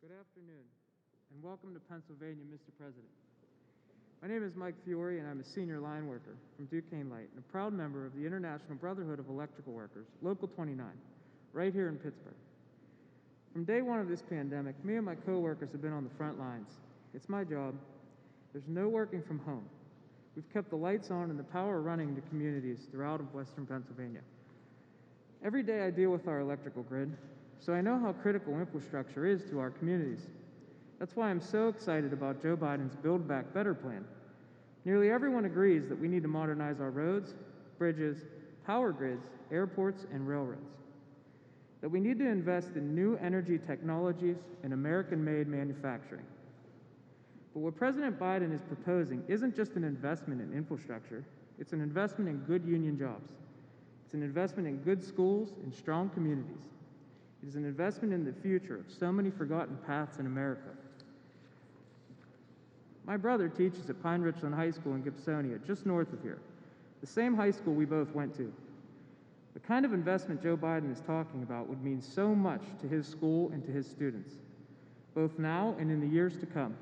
Good afternoon, and welcome to Pennsylvania, Mr. President. My name is Mike Fiore, and I'm a senior line worker from Duquesne Light and a proud member of the International Brotherhood of Electrical Workers, Local 29, right here in Pittsburgh. From day one of this pandemic, me and my coworkers have been on the front lines. It's my job. There's no working from home. We've kept the lights on and the power running to communities throughout of Western Pennsylvania. Every day I deal with our electrical grid, so I know how critical infrastructure is to our communities. That's why I'm so excited about Joe Biden's Build Back Better plan. Nearly everyone agrees that we need to modernize our roads, bridges, power grids, airports, and railroads. That we need to invest in new energy technologies and American-made manufacturing. But what President Biden is proposing isn't just an investment in infrastructure, it's an investment in good union jobs. It's an investment in good schools and strong communities. It is an investment in the future of so many forgotten paths in America. My brother teaches at Pine Richland High School in Gibsonia, just north of here, the same high school we both went to. The kind of investment Joe Biden is talking about would mean so much to his school and to his students, both now and in the years to come.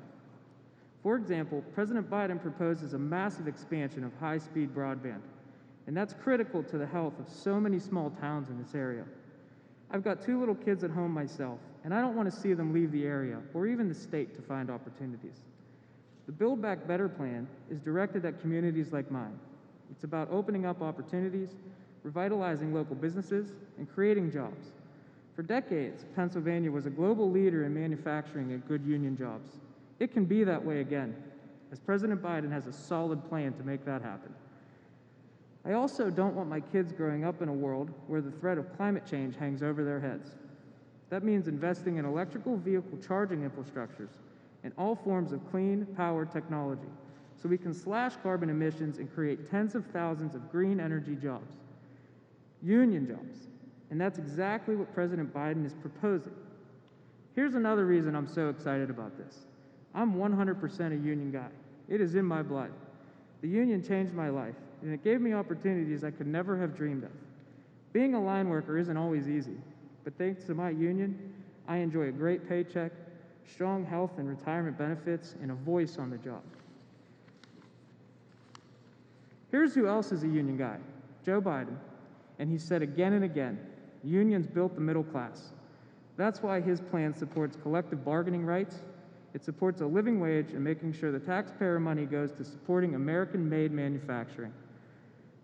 For example, President Biden proposes a massive expansion of high-speed broadband, and that's critical to the health of so many small towns in this area. I've got 2 little kids at home myself, and I don't want to see them leave the area or even the state to find opportunities. The Build Back Better plan is directed at communities like mine. It's about opening up opportunities, revitalizing local businesses, and creating jobs. For decades, Pennsylvania was a global leader in manufacturing and good union jobs. It can be that way again, as President Biden has a solid plan to make that happen. I also don't want my kids growing up in a world where the threat of climate change hangs over their heads. That means investing in electrical vehicle charging infrastructures and all forms of clean power technology so we can slash carbon emissions and create tens of thousands of green energy jobs. Union jobs. And that's exactly what President Biden is proposing. Here's another reason I'm so excited about this. I'm 100% a union guy. It is in my blood. The union changed my life, and it gave me opportunities I could never have dreamed of. Being a line worker isn't always easy, but thanks to my union, I enjoy a great paycheck, strong health and retirement benefits, and a voice on the job. Here's who else is a union guy, Joe Biden, and he said again and again, unions built the middle class. That's why his plan supports collective bargaining rights. It supports a living wage and making sure the taxpayer money goes to supporting American-made manufacturing.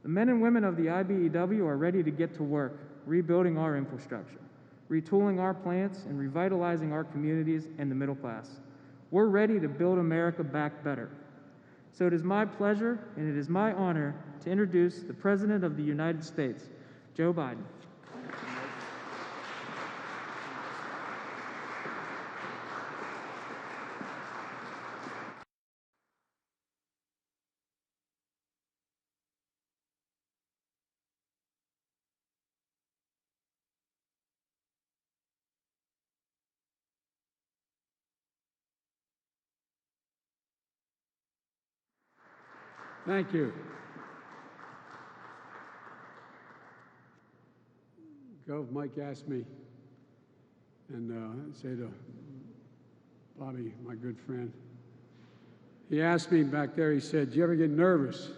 The men and women of the IBEW are ready to get to work, rebuilding our infrastructure, retooling our plants, and revitalizing our communities and the middle class. We're ready to build America back better. So it is my pleasure and it is my honor to introduce the President of the United States, Joe Biden. Thank you. Gov, Mike asked me, and say to Bobby, my good friend, he asked me back there, he said, "Do you ever get nervous?"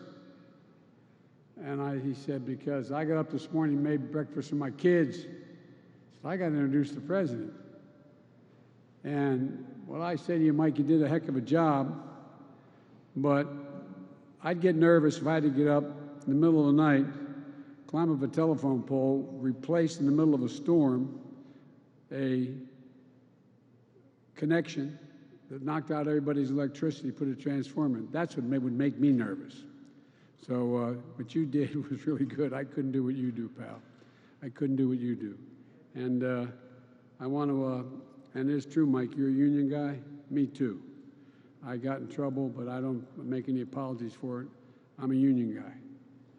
And he said, because I got up this morning, made breakfast for my kids, so I got to introduce the president. And what I say to you, Mike, you did a heck of a job, but I'd get nervous if I had to get up in the middle of the night, climb up a telephone pole, replace in the middle of a storm a connection that knocked out everybody's electricity, put a transformer in. That's what would make me nervous. So what you did was really good. I couldn't do what you do, pal. I couldn't do what you do. And I want to, and it's true, Mike, you're a union guy. Me too. I got in trouble, but I don't make any apologies for it. I'm a union guy.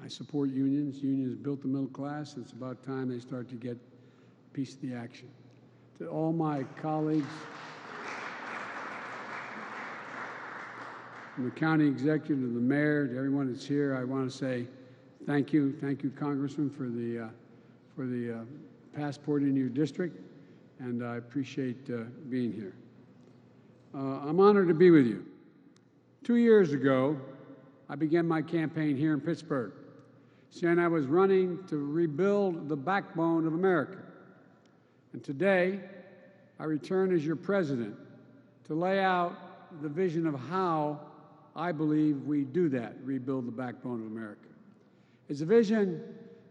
I support unions. Unions built the middle class. It's about time they start to get a piece of the action. To all my colleagues, from the county executive to the mayor, to everyone that's here, I want to say thank you. Thank you, Congressman, for the passport in your district, and I appreciate being here. I'm honored to be with you. 2 years ago, I began my campaign here in Pittsburgh, saying I was running to rebuild the backbone of America. And today, I return as your president to lay out the vision of how I believe we do that, rebuild the backbone of America. It's a vision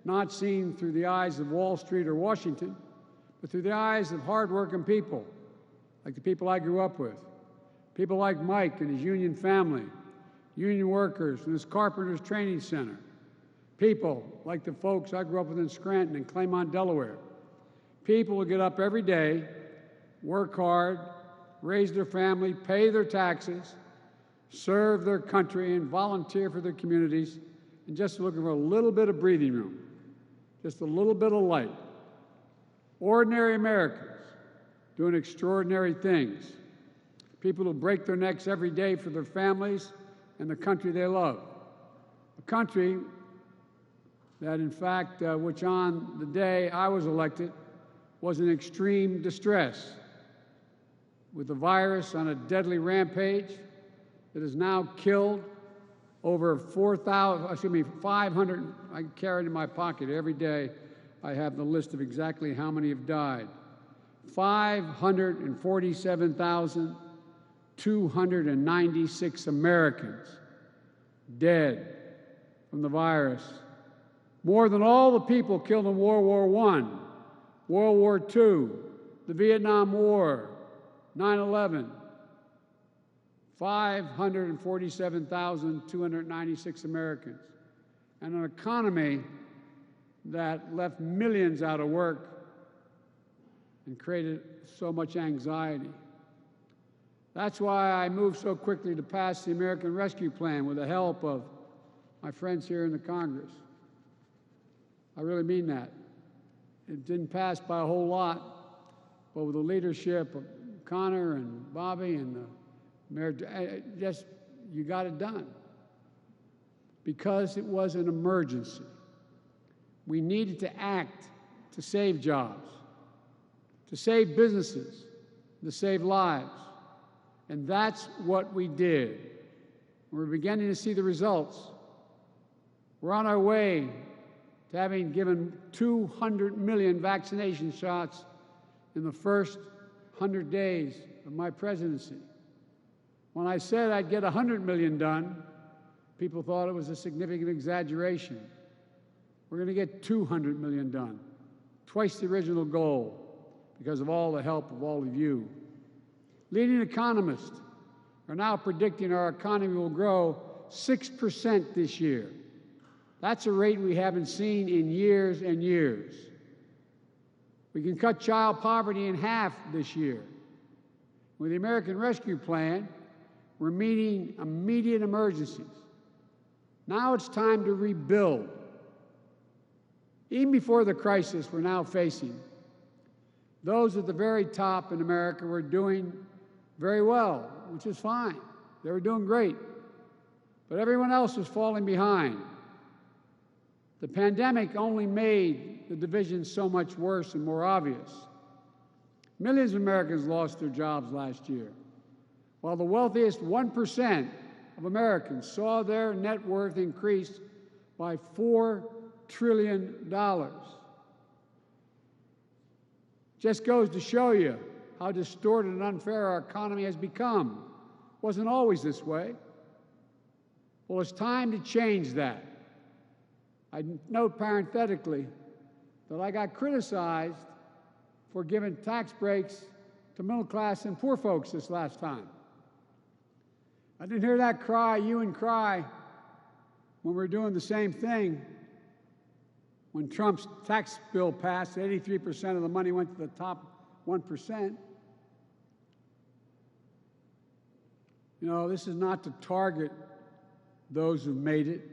not seen through the eyes of Wall Street or Washington, but through the eyes of hardworking people, like the people I grew up with. People like Mike and his union family, union workers and his Carpenters Training Center. People like the folks I grew up with in Scranton and Claymont, Delaware. People who get up every day, work hard, raise their family, pay their taxes, serve their country, and volunteer for their communities, and just looking for a little bit of breathing room, just a little bit of light. Ordinary Americans doing extraordinary things. People who break their necks every day for their families and the country they love. A country that, in fact, which on the day I was elected was in extreme distress, with the virus on a deadly rampage that has now killed over 500, I carry it in my pocket every day. I have the list of exactly how many have died. 547,296 Americans dead from the virus. More than all the people killed in World War I, World War II, the Vietnam War, 9/11. 547,296 Americans. And an economy that left millions out of work and created so much anxiety. That's why I moved so quickly to pass the American Rescue Plan with the help of my friends here in the Congress. I really mean that. It didn't pass by a whole lot, but with the leadership of Connor and Bobby and the Mayor, you got it done. Because it was an emergency. We needed to act to save jobs, to save businesses, to save lives. And that's what we did. We're beginning to see the results. We're on our way to having given 200 million vaccination shots in the first 100 days of my presidency. When I said I'd get 100 million done, people thought it was a significant exaggeration. We're going to get 200 million done, twice the original goal, because of all the help of all of you. Leading economists are now predicting our economy will grow 6% this year. That's a rate we haven't seen in years and years. We can cut child poverty in half this year. With the American Rescue Plan, we're meeting immediate emergencies. Now it's time to rebuild. Even before the crisis we're now facing, those at the very top in America were doing very well, which is fine. They were doing great. But everyone else was falling behind. The pandemic only made the division so much worse and more obvious. Millions of Americans lost their jobs last year, while the wealthiest 1% of Americans saw their net worth increase by $4 trillion. Just goes to show you how distorted and unfair our economy has become. It wasn't always this way. Well, it's time to change that. I note parenthetically that I got criticized for giving tax breaks to middle class and poor folks this last time. I didn't hear that cry, you and cry, when we were doing the same thing. When Trump's tax bill passed, 83% of the money went to the top 1%. You know, this is not to target those who've made it,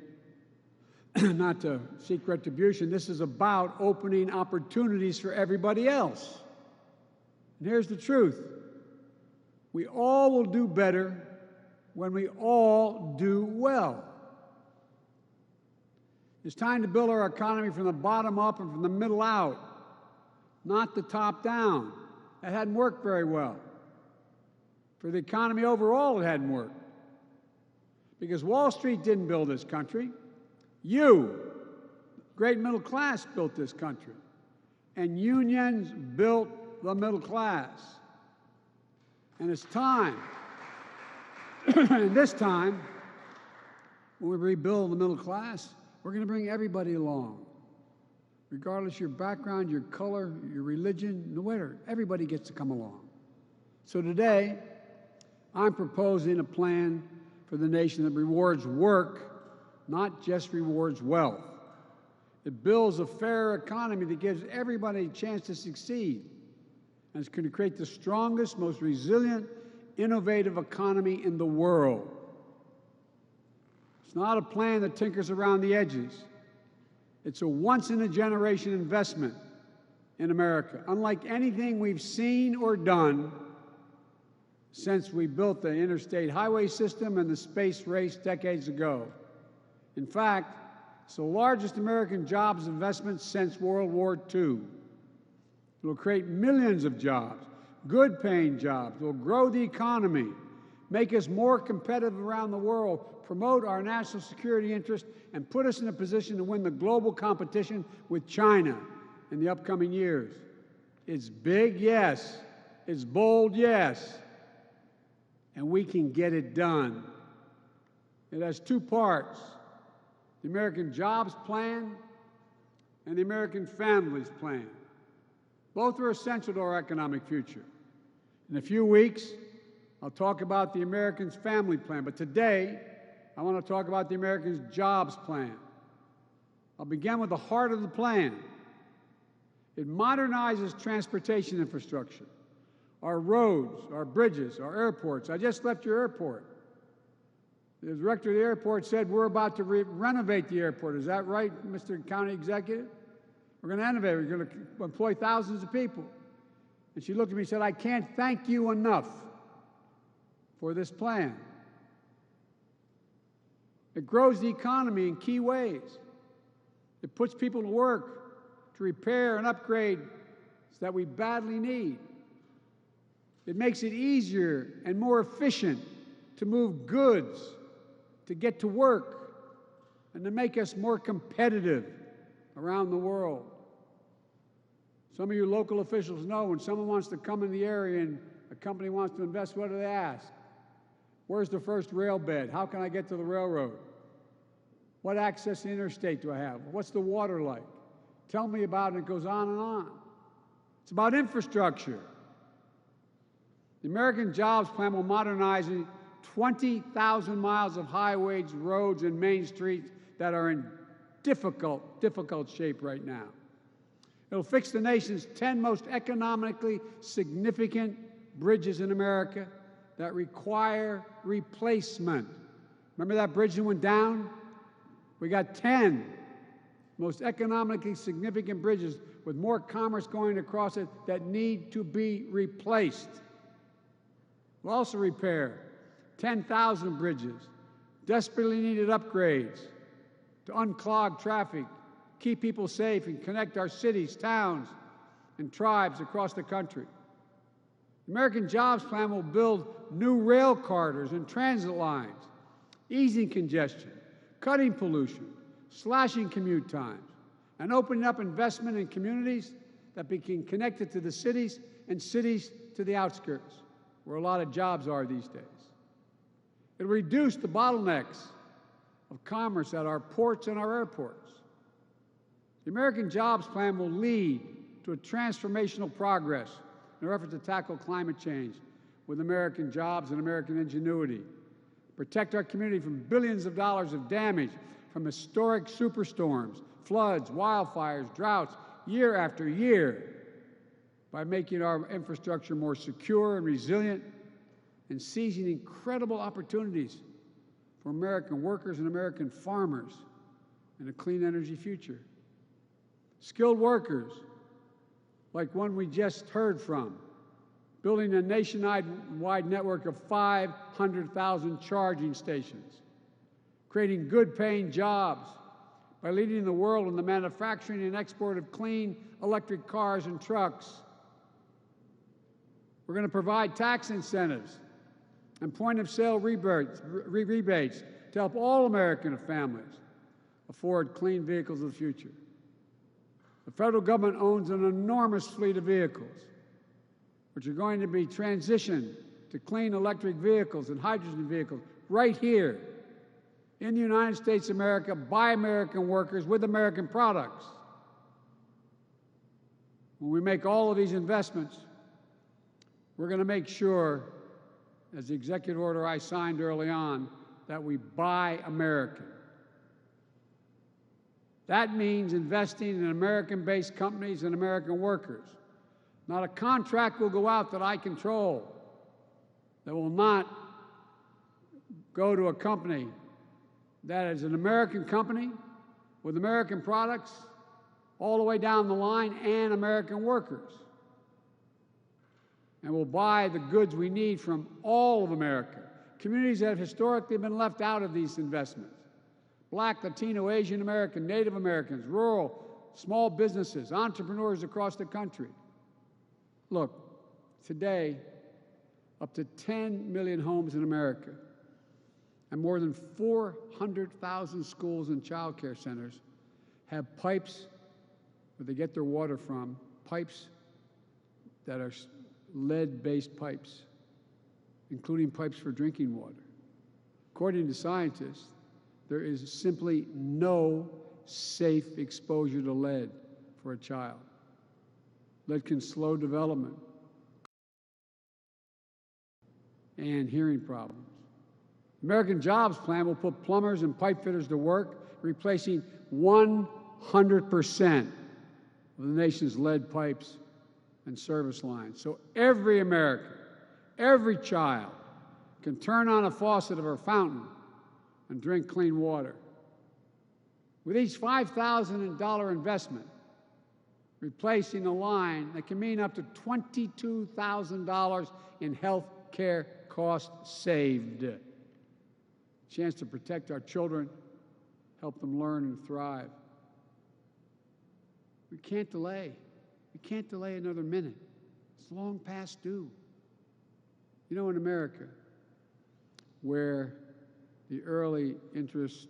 not to seek retribution. This is about opening opportunities for everybody else. And here's the truth. We all will do better when we all do well. It's time to build our economy from the bottom up and from the middle out, not the top down. That hadn't worked very well. For the economy overall, it hadn't worked. Because Wall Street didn't build this country. You, great middle class, built this country. And unions built the middle class. And it's time, and this time, when we rebuild the middle class, we're going to bring everybody along. Regardless of your background, your color, your religion, no matter, everybody gets to come along. So today, I'm proposing a plan for the nation that rewards work, not just rewards wealth. It builds a fair economy that gives everybody a chance to succeed. And it's going to create the strongest, most resilient, innovative economy in the world. It's not a plan that tinkers around the edges. It's a once-in-a-generation investment in America, unlike anything we've seen or done since we built the interstate highway system and the space race decades ago. In fact, it's the largest American jobs investment since World War II. It will create millions of jobs, good-paying jobs. It will grow the economy, make us more competitive around the world, promote our national security interests, and put us in a position to win the global competition with China in the upcoming years. It's big, yes. It's bold, yes. And we can get it done. It has two parts: the American Jobs Plan and the American Families Plan. Both are essential to our economic future. In a few weeks, I'll talk about the American Family Plan, but today, I want to talk about the American Jobs Plan. I'll begin with the heart of the plan. It modernizes transportation infrastructure, our roads, our bridges, our airports. I just left your airport. The director of the airport said we're about to renovate the airport. Is that right, Mr. County Executive? We're going to innovate. We're going to employ thousands of people. And she looked at me and said, I can't thank you enough for this plan. It grows the economy in key ways. It puts people to work to repair and upgrade that we badly need. It makes it easier and more efficient to move goods, to get to work, and to make us more competitive around the world. Some of you local officials know when someone wants to come in the area and a company wants to invest, what do they ask? Where's the first rail bed? How can I get to the railroad? What access to the interstate do I have? What's the water like? Tell me about it. It goes on and on. It's about infrastructure. The American Jobs Plan will modernize 20,000 miles of highways, roads, and main streets that are in difficult shape right now. It'll fix the nation's 10 most economically significant bridges in America that require replacement. Remember that bridge that went down? We got 10 most economically significant bridges with more commerce going across it that need to be replaced. We'll also repair 10,000 bridges, desperately needed upgrades to unclog traffic, keep people safe, and connect our cities, towns, and tribes across the country. The American Jobs Plan will build new rail corridors and transit lines, easing congestion, cutting pollution, slashing commute times, and opening up investment in communities that become connected to the cities and cities to the outskirts, where a lot of jobs are these days. It'll reduce the bottlenecks of commerce at our ports and our airports. The American Jobs Plan will lead to a transformational progress in our effort to tackle climate change with American jobs and American ingenuity, protect our community from billions of dollars of damage from historic superstorms, floods, wildfires, droughts, year after year, by making our infrastructure more secure and resilient and seizing incredible opportunities for American workers and American farmers in a clean energy future. Skilled workers, like one we just heard from, building a nationwide network of 500,000 charging stations, creating good-paying jobs by leading the world in the manufacturing and export of clean electric cars and trucks. We're going to provide tax incentives and point-of-sale rebates to help all American families afford clean vehicles of the future. The federal government owns an enormous fleet of vehicles, which are going to be transitioned to clean electric vehicles and hydrogen vehicles right here in the United States of America by American workers with American products. When we make all of these investments, we're going to make sure, as the executive order I signed early on, that we buy American. That means investing in American-based companies and American workers. Not a contract will go out that I control that will not go to a company that is an American company with American products all the way down the line and American workers. And we'll buy the goods we need from all of America, communities that have historically been left out of these investments. Black, Latino, Asian American, Native Americans, rural, small businesses, entrepreneurs across the country. Look, today, up to 10 million homes in America and more than 400,000 schools and child care centers have pipes where they get their water from, pipes that are lead-based pipes, including pipes for drinking water. According to scientists, there is simply no safe exposure to lead for a child. Lead can slow development and hearing problems. The American Jobs Plan will put plumbers and pipe fitters to work, replacing 100% of the nation's lead pipes and service lines. So every American, every child can turn on a faucet of our fountain and drink clean water. With each $5,000 investment, replacing a line that can mean up to $22,000 in health care costs saved. Chance to protect our children, help them learn and thrive. We can't delay. We can't delay another minute. It's long past due. You know, in America, where the early interest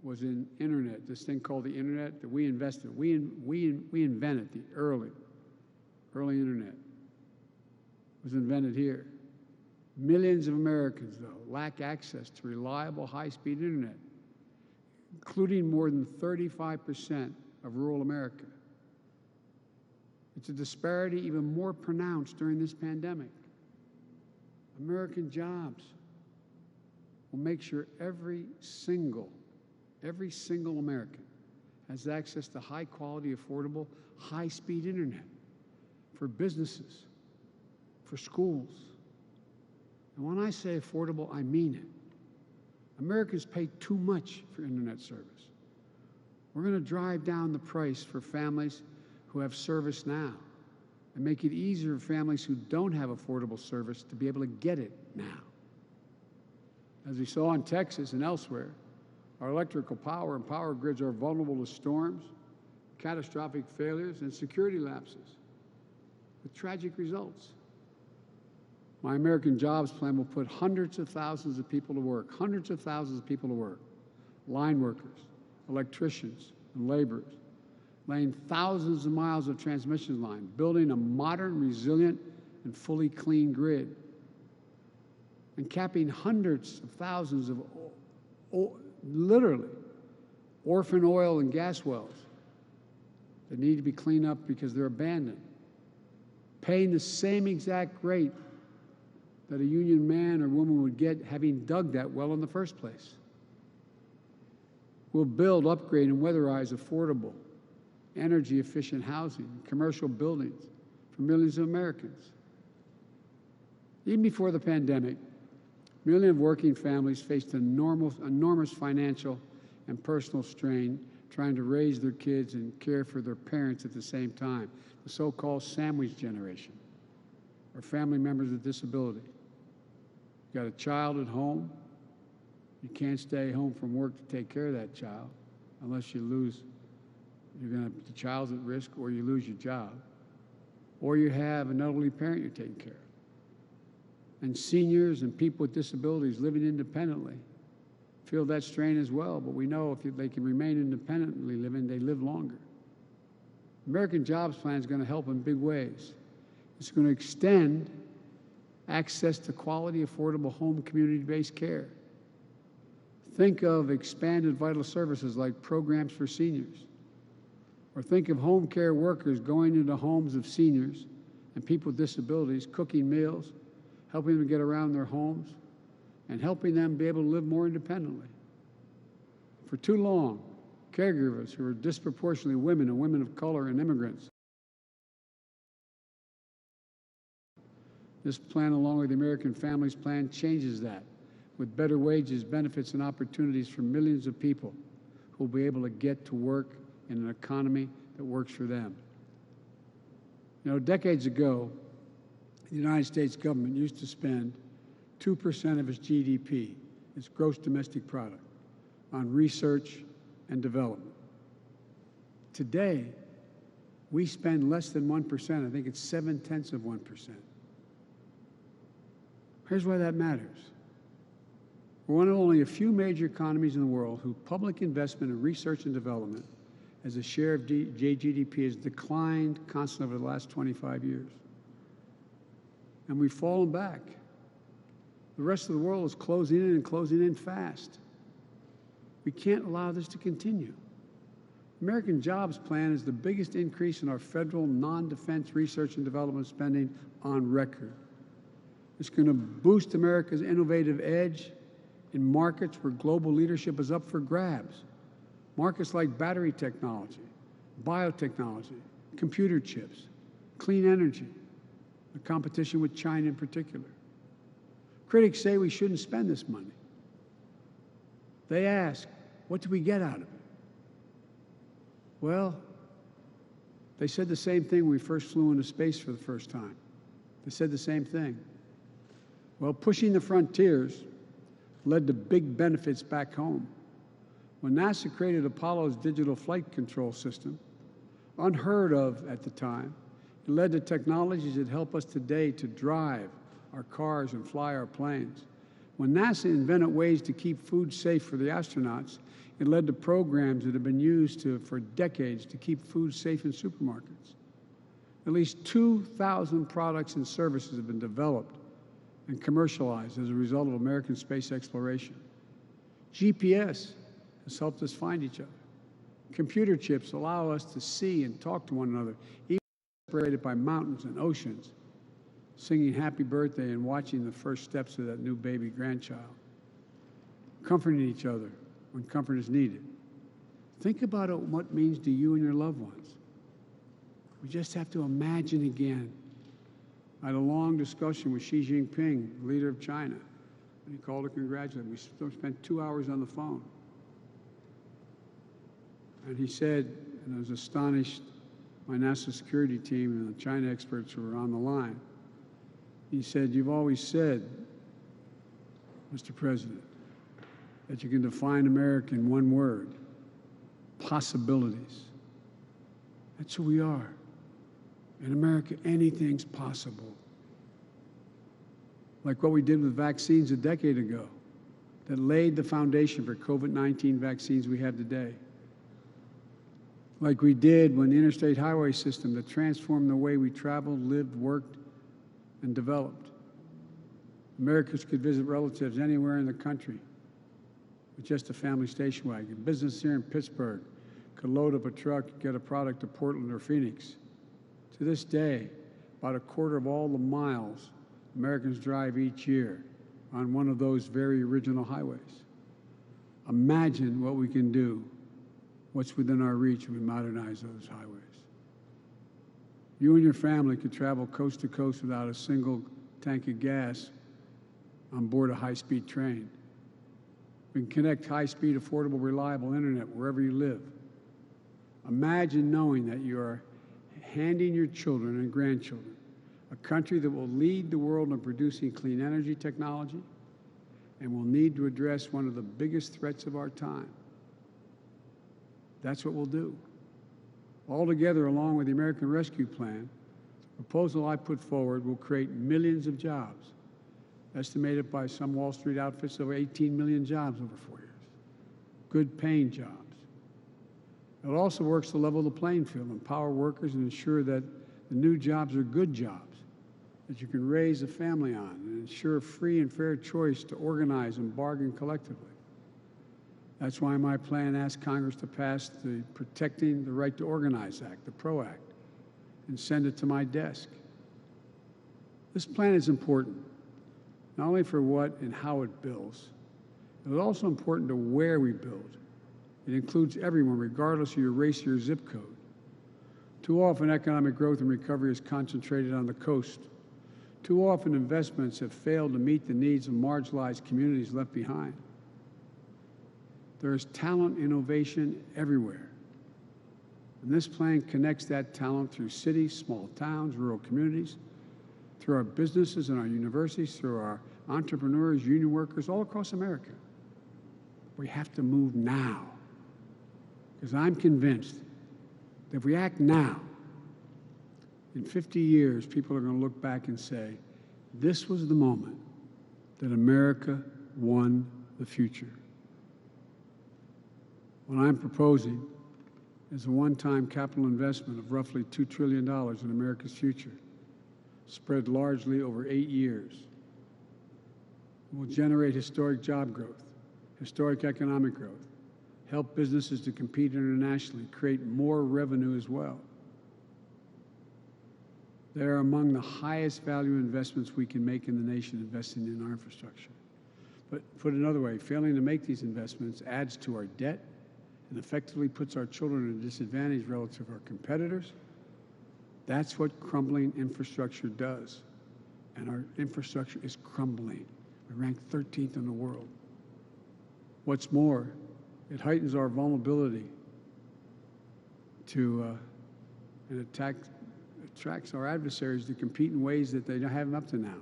was in internet, this thing called the internet that we invested. We invented the early internet. It was invented here. Millions of Americans, though, lack access to reliable high-speed internet, including more than 35% of rural America. It's a disparity even more pronounced during this pandemic. American Jobs will make sure every single American has access to high-quality, affordable, high-speed internet for businesses, for schools. And when I say affordable, I mean it. Americans pay too much for internet service. We're going to drive down the price for families who have service now and make it easier for families who don't have affordable service to be able to get it now. As we saw in Texas and elsewhere, our electrical power and power grids are vulnerable to storms, catastrophic failures, and security lapses, with tragic results. My American Jobs Plan will put hundreds of thousands of people to work, line workers, electricians, and laborers, laying thousands of miles of transmission line, building a modern, resilient, and fully clean grid, and capping hundreds of thousands of literally orphan oil and gas wells that need to be cleaned up because they're abandoned, paying the same exact rate that a union man or woman would get having dug that well in the first place. We'll build, upgrade, and weatherize affordable, energy-efficient housing, commercial buildings for millions of Americans. Even before the pandemic, millions of working families faced enormous financial and personal strain trying to raise their kids and care for their parents at the same time, the so-called sandwich generation, or family members with disability. You got a child at home, you can't stay home from work to take care of that child unless you lose, the child's at risk, or you lose your job, or you have an elderly parent you're taking care of. And seniors and people with disabilities living independently feel that strain as well, but we know if they can remain independently living, they live longer. American Jobs Plan is going to help in big ways. It's going to extend access to quality, affordable home community-based care. Think of expanded vital services like programs for seniors. Or think of home care workers going into homes of seniors and people with disabilities, cooking meals, helping them get around their homes, and helping them be able to live more independently. For too long, caregivers who are disproportionately women and women of color and immigrants. This plan, along with the American Families Plan, changes that with better wages, benefits, and opportunities for millions of people who will be able to get to work in an economy that works for them. You know, decades ago, the United States government used to spend 2% of its GDP, its gross domestic product, on research and development. Today, we spend less than 1%. I think it's 0.7%. Here's why that matters. We're one of only a few major economies in the world whose public investment in research and development as a share of GDP has declined constantly over the last 25 years. And we've fallen back. The rest of the world is closing in and closing in fast. We can't allow this to continue. The American Jobs Plan is the biggest increase in our federal non-defense research and development spending on record. It's going to boost America's innovative edge in markets where global leadership is up for grabs. Markets like battery technology, biotechnology, computer chips, clean energy, the competition with China in particular. Critics say we shouldn't spend this money. They ask, what do we get out of it? Well, they said the same thing when we first flew into space for the first time. They said the same thing. Well, pushing the frontiers led to big benefits back home. When NASA created Apollo's digital flight control system, unheard of at the time, it led to technologies that help us today to drive our cars and fly our planes. When NASA invented ways to keep food safe for the astronauts, it led to programs that have been used for decades to keep food safe in supermarkets. At least 2,000 products and services have been developed and commercialized as a result of American space exploration. GPS has helped us find each other. Computer chips allow us to see and talk to one another, even separated by mountains and oceans, singing happy birthday and watching the first steps of that new baby grandchild, comforting each other when comfort is needed. Think about what it means to you and your loved ones. We just have to imagine again. I had a long discussion with Xi Jinping, the leader of China, and he called to congratulate me. We spent 2 hours on the phone. And he said, and I was astonished, my national security team and the China experts who were on the line, he said, you've always said, Mr. President, that you can define America in one word, possibilities. That's who we are. In America, anything's possible. Like what we did with vaccines a decade ago that laid the foundation for COVID-19 vaccines we have today. Like we did when the interstate highway system that transformed the way we traveled, lived, worked, and developed. Americans could visit relatives anywhere in the country with just a family station wagon. Business here in Pittsburgh could load up a truck, get a product to Portland or Phoenix. To this day, about a quarter of all the miles Americans drive each year on one of those very original highways. Imagine what we can do, what's within our reach if we modernize those highways. You and your family could travel coast to coast without a single tank of gas on board a high-speed train. We can connect high-speed, affordable, reliable internet wherever you live. Imagine knowing that you are handing your children and grandchildren a country that will lead the world in producing clean energy technology and will need to address one of the biggest threats of our time. That's what we'll do. Altogether, along with the American Rescue Plan, the proposal I put forward will create millions of jobs estimated by some Wall Street outfits over 18 million jobs over 4 years. Good paying jobs. It also works to level the playing field, empower workers, and ensure that the new jobs are good jobs that you can raise a family on, and ensure free and fair choice to organize and bargain collectively. That's why my plan asks Congress to pass the Protecting the Right to Organize Act, the PRO Act, and send it to my desk. This plan is important, not only for what and how it builds, it is also important to where we build. It includes everyone, regardless of your race or your zip code. Too often, economic growth and recovery is concentrated on the coast. Too often, investments have failed to meet the needs of marginalized communities left behind. There is talent innovation everywhere. And this plan connects that talent through cities, small towns, rural communities, through our businesses and our universities, through our entrepreneurs, union workers, all across America. We have to move now. Because I'm convinced that if we act now, in 50 years, people are going to look back and say, this was the moment that America won the future. What I'm proposing is a one-time capital investment of roughly $2 trillion in America's future, spread largely over 8 years. It will generate historic job growth, historic economic growth, help businesses to compete internationally, create more revenue as well. They are among the highest value investments we can make in the nation, investing in our infrastructure. But put another way, failing to make these investments adds to our debt and effectively puts our children at a disadvantage relative to our competitors. That's what crumbling infrastructure does. And our infrastructure is crumbling. We rank 13th in the world. What's more, it heightens our vulnerability to and attracts our adversaries to compete in ways that they haven't up to now.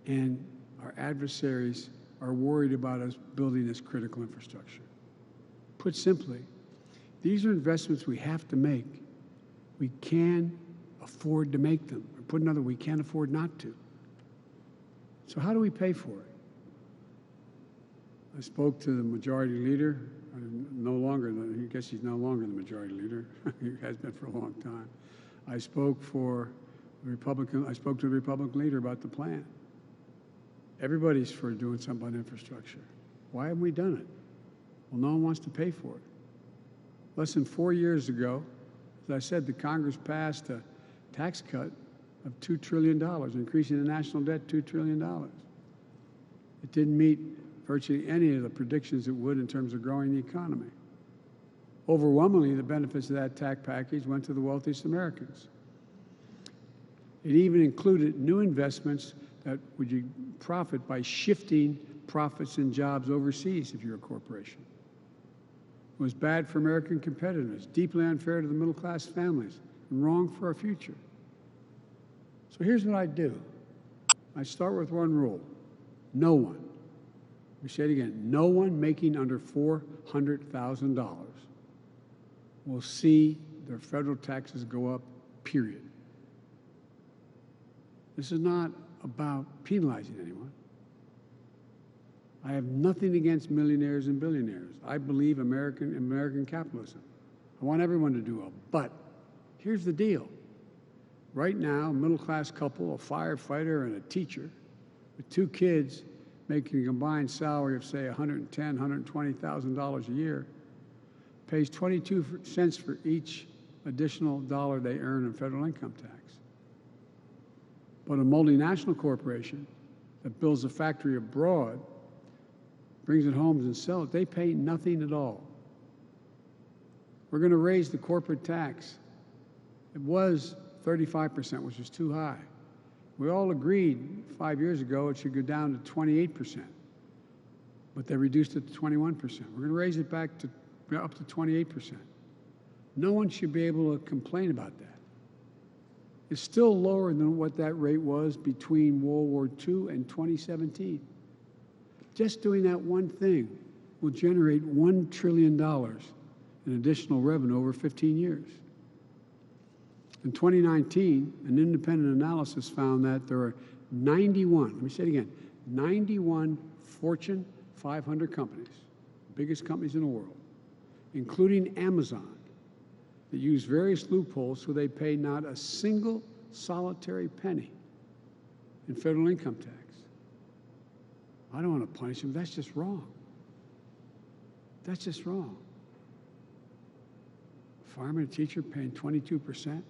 And our adversaries are worried about us building this critical infrastructure. Put simply, these are investments we have to make. We can afford to make them. Or put another, we can't afford not to. So how do we pay for it? I spoke to the majority leader, I guess he's no longer the majority leader. He has been for a long time. I spoke to the Republican leader about the plan. Everybody's for doing something on infrastructure. Why haven't we done it? Well, no one wants to pay for it. Less than 4 years ago, as I said, the Congress passed a tax cut of $2 trillion, increasing the national debt $2 trillion. It didn't meet virtually any of the predictions it would in terms of growing the economy. Overwhelmingly, the benefits of that tax package went to the wealthiest Americans. It even included new investments that would profit by shifting profits and jobs overseas if you're a corporation. It was bad for American competitiveness, deeply unfair to the middle-class families, and wrong for our future. So here's what I do. I start with one rule. No one, we say it again, no one making under $400,000 will see their federal taxes go up, period. This is not about penalizing anyone. I have nothing against millionaires and billionaires. I believe American capitalism. I want everyone to do well. But here's the deal. Right now, a middle-class couple, a firefighter and a teacher, with 2 kids making a combined salary of, say, $110,000, $120,000 a year, pays 22 cents for each additional dollar they earn in federal income tax. But a multinational corporation that builds a factory abroad, brings it home and sells it, they pay nothing at all. We're going to raise the corporate tax. It was 35%, which was too high. We all agreed 5 years ago it should go down to 28%, but they reduced it to 21%. We're going to raise it back to up to 28%. No one should be able to complain about that. It's still lower than what that rate was between World War II and 2017. Just doing that one thing will generate $1 trillion in additional revenue over 15 years. In 2019, an independent analysis found that there are 91, let me say it again, 91 Fortune 500 companies, biggest companies in the world, including Amazon, that use various loopholes so they pay not a single solitary penny in federal income tax. I don't want to punish them. That's just wrong. That's just wrong. A farmer and a teacher paying 22%.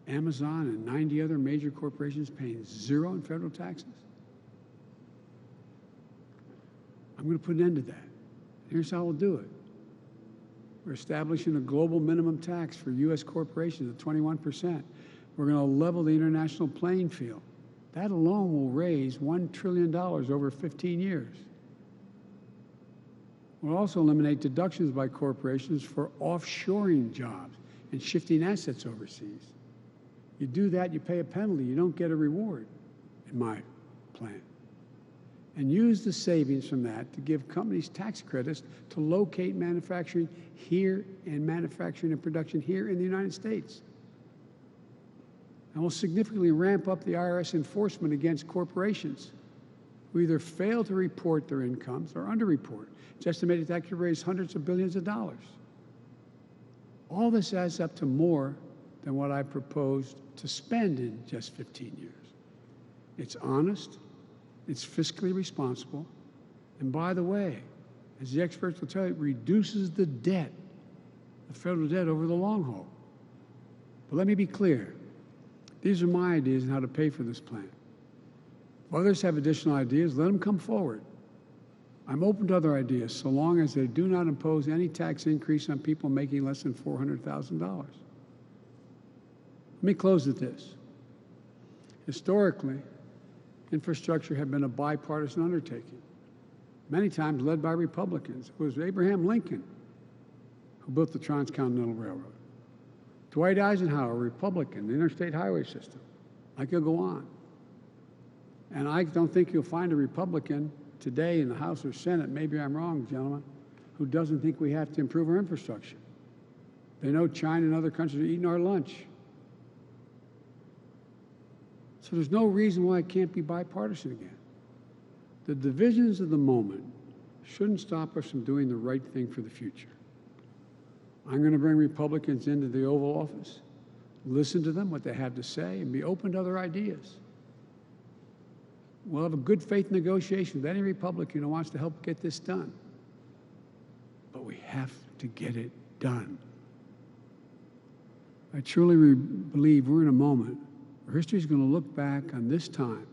Amazon and 90 other major corporations paying 0 in federal taxes. I'm going to put an end to that. Here's how we'll do it. We're establishing a global minimum tax for U.S. corporations at 21%. We're going to level the international playing field. That alone will raise $1 trillion over 15 years. We'll also eliminate deductions by corporations for offshoring jobs and shifting assets overseas. You do that, you pay a penalty. You don't get a reward, in my plan. And use the savings from that to give companies tax credits to locate manufacturing here and manufacturing and production here in the United States. And we'll significantly ramp up the IRS enforcement against corporations who either fail to report their incomes or underreport. It's estimated that could raise hundreds of billions of dollars. All this adds up to more than what I proposed to spend in just 15 years. It's honest, it's fiscally responsible, and by the way, as the experts will tell you, it reduces the debt, the federal debt over the long haul. But let me be clear. These are my ideas on how to pay for this plan. If others have additional ideas, let them come forward. I'm open to other ideas so long as they do not impose any tax increase on people making less than $400,000. Let me close with this. Historically, infrastructure had been a bipartisan undertaking, many times led by Republicans. It was Abraham Lincoln who built the Transcontinental Railroad. Dwight Eisenhower, Republican, the interstate highway system. I could go on. And I don't think you'll find a Republican today in the House or Senate, maybe I'm wrong, gentlemen, who doesn't think we have to improve our infrastructure. They know China and other countries are eating our lunch. So there's no reason why it can't be bipartisan again. The divisions of the moment shouldn't stop us from doing the right thing for the future. I'm going to bring Republicans into the Oval Office, listen to them, what they have to say, and be open to other ideas. We'll have a good faith negotiation with any Republican who wants to help get this done. But we have to get it done. I truly believe we're in a moment where history is going to look back on this time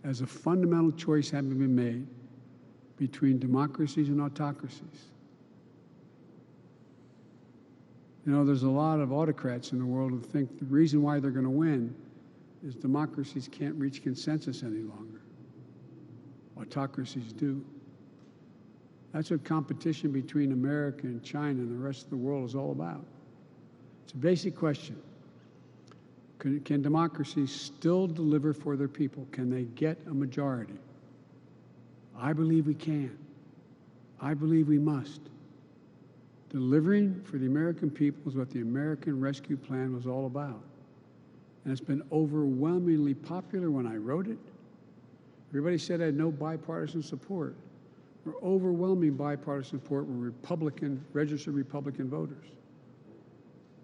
as a fundamental choice having been made between democracies and autocracies. You know, there's a lot of autocrats in the world who think the reason why they're going to win is democracies can't reach consensus any longer. Autocracies do. That's what competition between America and China and the rest of the world is all about. It's a basic question. Can democracies still deliver for their people? Can they get a majority? I believe we can. I believe we must. Delivering for the American people is what the American Rescue Plan was all about. And it's been overwhelmingly popular when I wrote it. Everybody said I had no bipartisan support. We're overwhelming bipartisan support with registered Republican voters.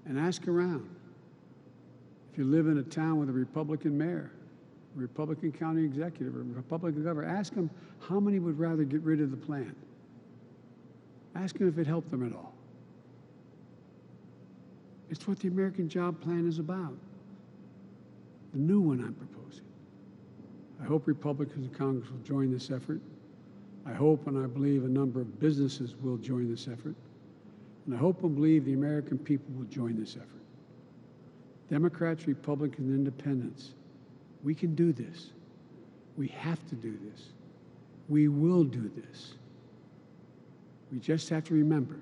And ask around. If you live in a town with a Republican mayor, a Republican county executive, or a Republican governor, ask them how many would rather get rid of the plan. Ask them if it helped them at all. It's what the American Job Plan is about. The new one I'm proposing. I hope Republicans in Congress will join this effort. I hope and I believe a number of businesses will join this effort. And I hope and believe the American people will join this effort. Democrats, Republicans, and Independents, we can do this. We have to do this. We will do this. We just have to remember,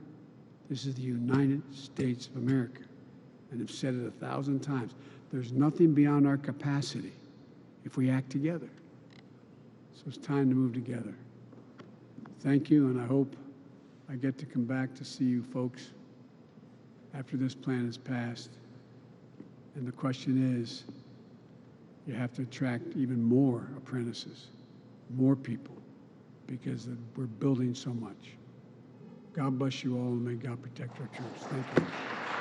this is the United States of America. And I've said it 1,000 times. There's nothing beyond our capacity if we act together. So it's time to move together. Thank you, and I hope I get to come back to see you folks after this plan is passed. And the question is, you have to attract even more apprentices, more people, because we're building so much. God bless you all, and may God protect our troops. Thank you.